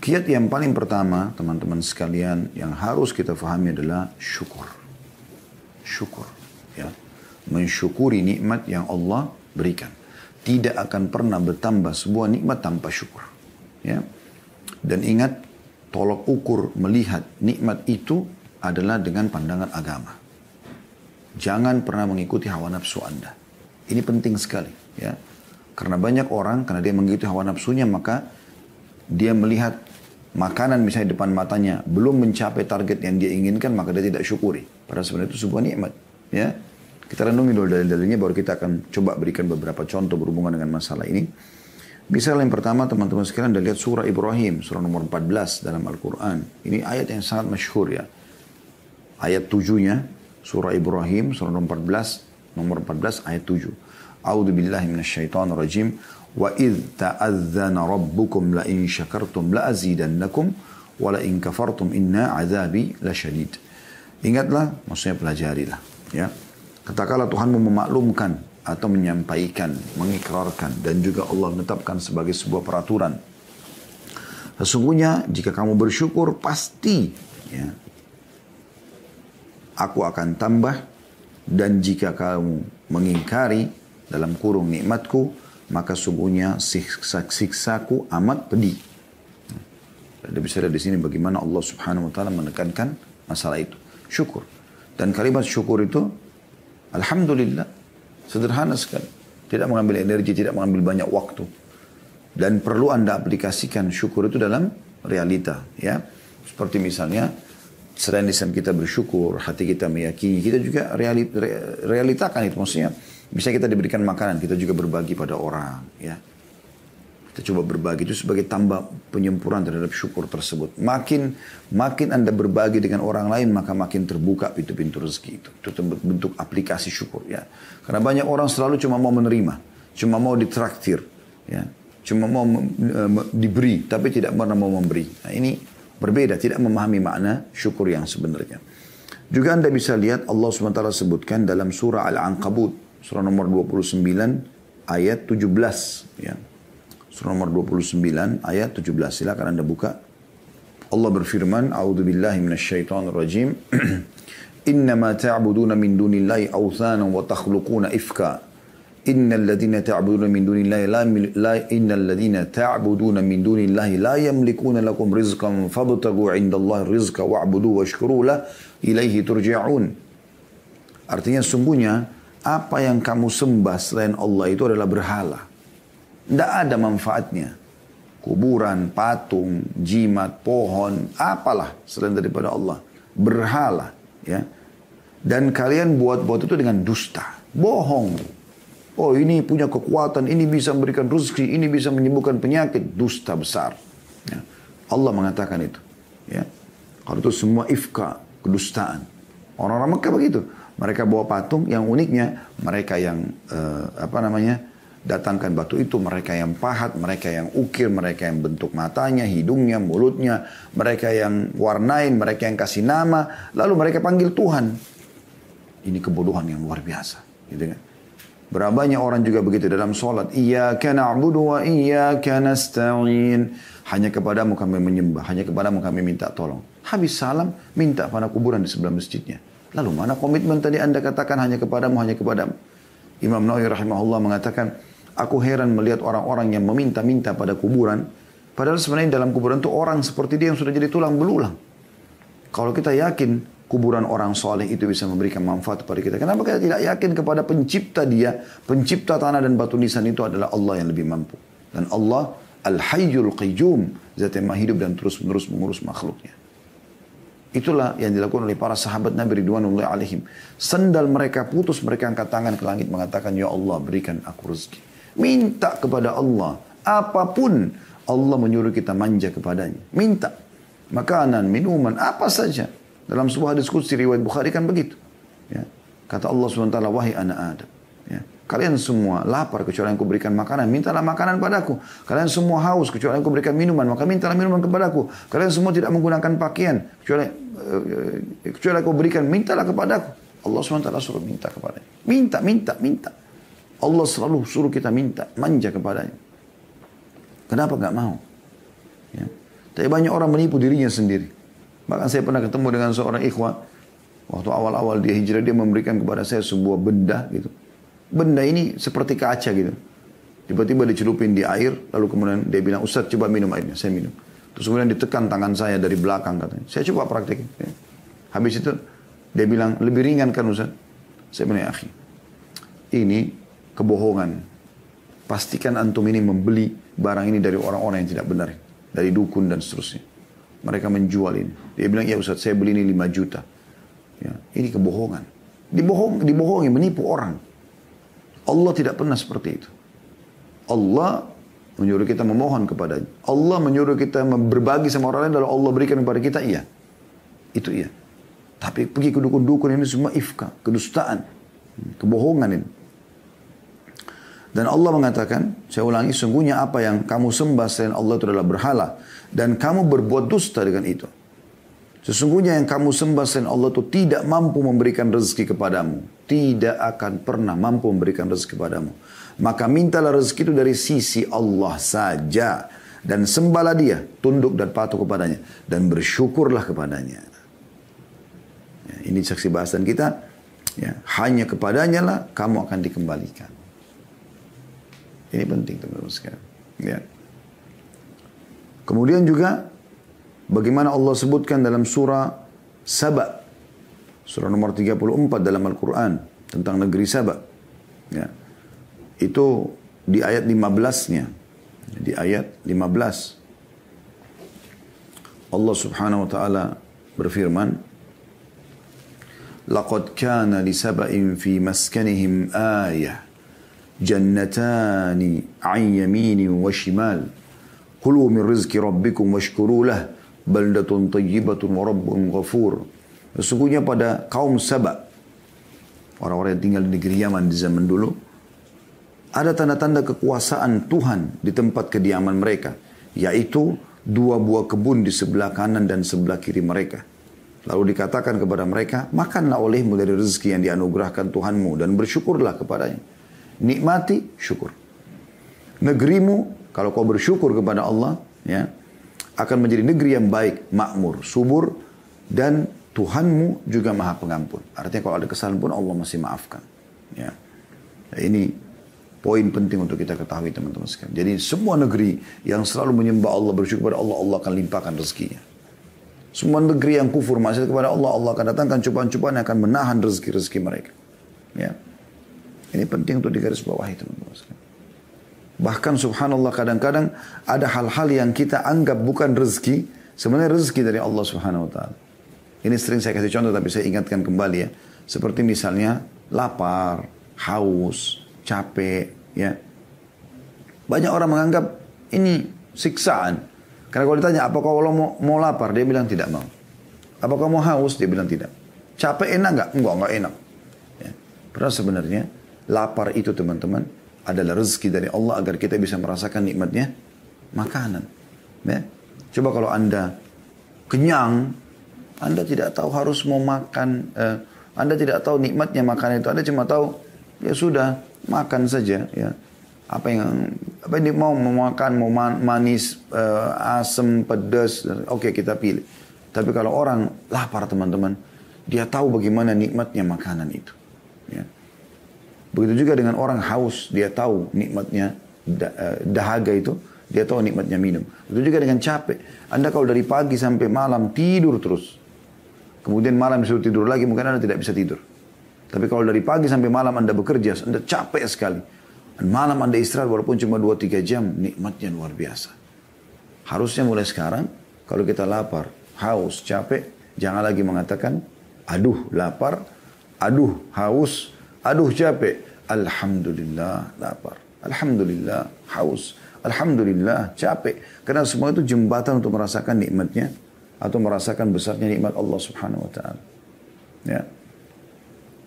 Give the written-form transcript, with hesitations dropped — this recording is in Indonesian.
Kiat yang paling pertama, teman-teman sekalian, yang harus kita fahami adalah syukur. Syukur. Ya. Mensyukuri nikmat yang Allah berikan. Tidak akan pernah bertambah sebuah nikmat tanpa syukur. Ya. Dan ingat, tolok ukur melihat nikmat itu adalah dengan pandangan agama. Jangan pernah mengikuti hawa nafsu Anda. Ini penting sekali. Ya. Karena banyak orang, karena dia mengikuti hawa nafsunya, maka dia melihat makanan misalnya depan matanya belum mencapai target yang dia inginkan, maka dia tidak syukuri. Padahal sebenarnya itu sebuah nikmat. Ya. Kita renungi dulu dalil-dalilnya, baru kita akan coba berikan beberapa contoh berhubungan dengan masalah ini. Misalnya yang pertama, teman-teman sekalian, Anda lihat surah Ibrahim, surah nomor 14 dalam Al-Quran. Ini ayat yang sangat masyhur ya. Ayat 7-nya, surah Ibrahim, surah nomor 14 ayat 7. A'udzu billahi minasyaitonir rajim. Wa idh ta'adzana rabbukum la in syakartum la azidannakum wa la in kafartum inna azabi lasyadid. Ingatlah, maksudnya pelajarilah, ya. Katakanlah Tuhanmu memaklumkan atau menyampaikan, mengikrarkan, dan juga Allah menetapkan sebagai sebuah peraturan. Sesungguhnya jika kamu bersyukur pasti, ya, aku akan tambah, dan jika kamu mengingkari dalam kurung nikmatku, maka sungguhnya siksaku amat pedih. Anda bisa lihat di sini bagaimana Allah Subhanahu wa taala menekankan masalah itu. Syukur. Dan kalimat syukur itu alhamdulillah sederhana sekali. Tidak mengambil energi, tidak mengambil banyak waktu. Dan perlu Anda aplikasikan syukur itu dalam realita, ya. Seperti misalnya selain lisan kita bersyukur, hati kita meyakini, kita juga realitakan itu, maksudnya bisa kita diberikan makanan, kita juga berbagi pada orang, ya. Kita coba berbagi itu sebagai tambah penyempurnaan terhadap syukur tersebut. Makin Anda berbagi dengan orang lain, maka makin terbuka pintu-pintu rezeki itu. Itu bentuk aplikasi syukur, ya. Karena banyak orang selalu cuma mau menerima, cuma mau ditraktir, ya. Cuma mau diberi, tapi tidak pernah mau memberi. Nah, ini berbeda, tidak memahami makna syukur yang sebenarnya. Juga Anda bisa lihat Allah SWT sebutkan dalam surah Al-Ankabut, surah nomor 29 ayat 17, ya. Surah nomor 29 ayat 17. Silakan Anda buka. Allah berfirman, A'udzubillahi minasyaitonirrajim. Innama ta'buduna min dunillahi awthanan wa takhluquna ifka. Innal ladzina ta'buduna min dunillahi la yamlikuna lakum rizqan fabtaghu 'indallahi rizqa wa'budu washkuru la ilaihi turja'un. Artinya sungguhnya apa yang kamu sembah selain Allah itu adalah berhala. Tidak ada manfaatnya. Kuburan, patung, jimat, pohon, apalah selain daripada Allah. Berhala, ya. Dan kalian buat-buat itu dengan dusta. Bohong. Oh, ini punya kekuatan, ini bisa memberikan rezeki, ini bisa menyembuhkan penyakit. Dusta besar. Ya. Allah mengatakan itu. Ya. Kalau itu semua ifka, kedustaan. Orang-orang Mekah begitu. Mereka bawa patung, yang uniknya mereka yang datangkan batu itu, mereka yang pahat, mereka yang ukir, mereka yang bentuk matanya, hidungnya, mulutnya, mereka yang warnain, mereka yang kasih nama, lalu mereka panggil Tuhan. Ini kebodohan yang luar biasa, gitu kan? Berapa banyak orang juga begitu dalam sholat. Iyyaka na'budu wa iyyaka nasta'in. Hanya kepadamu kami menyembah, hanya kepadamu kami minta tolong. Habis salam, minta pada kuburan di sebelah masjidnya. Lalu mana komitmen tadi Anda katakan hanya kepadamu, hanya kepadamu. Imam Nawawi rahimahullah mengatakan, aku heran melihat orang-orang yang meminta-minta pada kuburan. Padahal sebenarnya dalam kuburan itu orang seperti dia yang sudah jadi tulang belulang. Kalau kita yakin kuburan orang soleh itu bisa memberikan manfaat kepada kita, kenapa kita tidak yakin kepada pencipta dia, pencipta tanah dan batu nisan itu adalah Allah yang lebih mampu. Dan Allah Al-Hayyul Qayyum, zat yang maha hidup dan terus-menerus mengurus makhluknya. Itulah yang dilakukan oleh para sahabat Nabi Ridwanullahi alaihim. Sendal mereka putus, mereka angkat tangan ke langit mengatakan, Ya Allah, berikan aku rezeki. Minta kepada Allah. Apapun Allah menyuruh kita manja kepadanya. Minta. Makanan, minuman, apa saja. Dalam sebuah hadis qudsi riwayat Bukhari kan begitu. Ya. Kata Allah SWT, wahai anak Adam. Ya. Kalian semua lapar kecuali yang kuberikan makanan. Mintalah makanan padaku. Kalian semua haus kecuali yang kuberikan minuman. Maka mintalah minuman kepadaku. Kalian semua tidak menggunakan pakaian. Kecuali aku berikan, mintalah kepadaku. Allah SWT suruh minta kepadanya. Minta. Allah selalu suruh kita minta, manja kepadanya. Kenapa gak mau? Ya. Tapi banyak orang menipu dirinya sendiri. Bahkan saya pernah ketemu dengan seorang ikhwah. Waktu awal-awal dia hijrah, dia memberikan kepada saya sebuah benda gitu. Benda ini seperti kaca gitu. Tiba-tiba dicelupin di air, lalu kemudian dia bilang, Ustaz coba minum airnya. Saya minum. Terus kemudian ditekan tangan saya dari belakang katanya. Saya coba praktekin. Ya. Habis itu dia bilang, lebih ringan kan Ustaz? Saya bilang, akhi, ini kebohongan. Pastikan antum ini membeli barang ini dari orang-orang yang tidak benar. Dari dukun dan seterusnya. Mereka menjual ini. Dia bilang, ya Ustaz, saya beli ini 5 juta. Ya, ini kebohongan. Dibohongi, menipu orang. Allah tidak pernah seperti itu. Allah menyuruh kita memohon kepadanya. Allah menyuruh kita berbagi sama orang lain, lalu Allah berikan kepada kita, iya. Itu iya. Tapi pergi ke dukun-dukun ini semua ifka, kedustaan, kebohongan ini. Dan Allah mengatakan, saya ulangi, sungguhnya apa yang kamu sembah selain Allah itu adalah berhala. Dan kamu berbuat dusta dengan itu. Sesungguhnya yang kamu sembah selain Allah itu tidak mampu memberikan rezeki kepadamu. Tidak akan pernah mampu memberikan rezeki kepadamu. Maka mintalah rezeki itu dari sisi Allah saja. Dan sembahlah dia, tunduk dan patuh kepadanya. Dan bersyukurlah kepadanya. Ya, ini saksi bahasan kita. Ya, hanya kepadanya lah kamu akan dikembalikan. Ini penting teman-teman sekalian. Ya. Kemudian juga bagaimana Allah sebutkan dalam surah Saba. Surah nomor 34 dalam Al-Quran. Tentang negeri Saba. Ya. Itu di ayat 15-nya. Di ayat 15. Allah subhanahu wa ta'ala berfirman. Laqad kana li saba'in fi maskanihim ayah. Jannatani an yamini wa shimal. Kulu min rizki rabbikum washkuru lah. Baldatun tayyibatun wa rabbun ghafur. Sesungguhnya pada kaum Saba, orang-orang yang tinggal di negeri Yaman di zaman dulu, ada tanda-tanda kekuasaan Tuhan di tempat kediaman mereka, yaitu 2 buah kebun di sebelah kanan dan sebelah kiri mereka. Lalu dikatakan kepada mereka, makanlah olehmu dari rezeki yang dianugerahkan Tuhanmu dan bersyukurlah kepadanya. Nikmati, syukur. Negerimu, kalau kau bersyukur kepada Allah, ya, akan menjadi negeri yang baik, makmur, subur, dan Tuhanmu juga maha pengampun. Artinya kalau ada kesalahan pun Allah masih maafkan. Ya. Ini poin penting untuk kita ketahui teman-teman sekalian. Jadi semua negeri yang selalu menyembah Allah, bersyukur kepada Allah, Allah akan limpahkan rezekinya. Semua negeri yang kufur, maksiat kepada Allah, Allah akan datangkan cobaan-cobaan yang akan menahan rezeki-rezeki mereka. Ya. Ini penting untuk digarisbawahi teman-teman sekalian. Bahkan subhanallah kadang-kadang ada hal-hal yang kita anggap bukan rezeki, sebenarnya rezeki dari Allah subhanahu wa ta'ala. Ini sering saya kasih contoh tapi saya ingatkan kembali ya. Seperti misalnya lapar, haus, capek, ya. Banyak orang menganggap ini siksaan. Karena kalau ditanya, apakah kalau mau lapar? Dia bilang tidak mau. Apakah mau haus? Dia bilang tidak. Capek enak nggak? Enggak enak. Ya. Padahal sebenarnya lapar itu teman-teman adalah rezeki dari Allah agar kita bisa merasakan nikmatnya makanan. Ya. Coba kalau Anda kenyang, Anda tidak tahu harus mau makan, Anda tidak tahu nikmatnya makanan itu. Anda cuma tahu, ya sudah, makan saja. Ya. Apa yang mau makan, mau manis, asam, pedas, oke, kita pilih. Tapi kalau orang lapar teman-teman, dia tahu bagaimana nikmatnya makanan itu. Ya. Begitu juga dengan orang haus, dia tahu nikmatnya dahaga itu, dia tahu nikmatnya minum. Begitu juga dengan capek. Anda kalau dari pagi sampai malam tidur terus, kemudian malam disuruh tidur lagi, mungkin Anda tidak bisa tidur. Tapi kalau dari pagi sampai malam Anda bekerja, Anda capek sekali. Dan malam Anda istirahat walaupun cuma 2-3 jam, nikmatnya luar biasa. Harusnya mulai sekarang, kalau kita lapar, haus, capek, jangan lagi mengatakan, aduh lapar, aduh haus, aduh capek. Alhamdulillah lapar. Alhamdulillah haus. Alhamdulillah capek. Karena semua itu jembatan untuk merasakan nikmatnya. Atau merasakan besarnya nikmat Allah subhanahu wa ta'ala. Ya.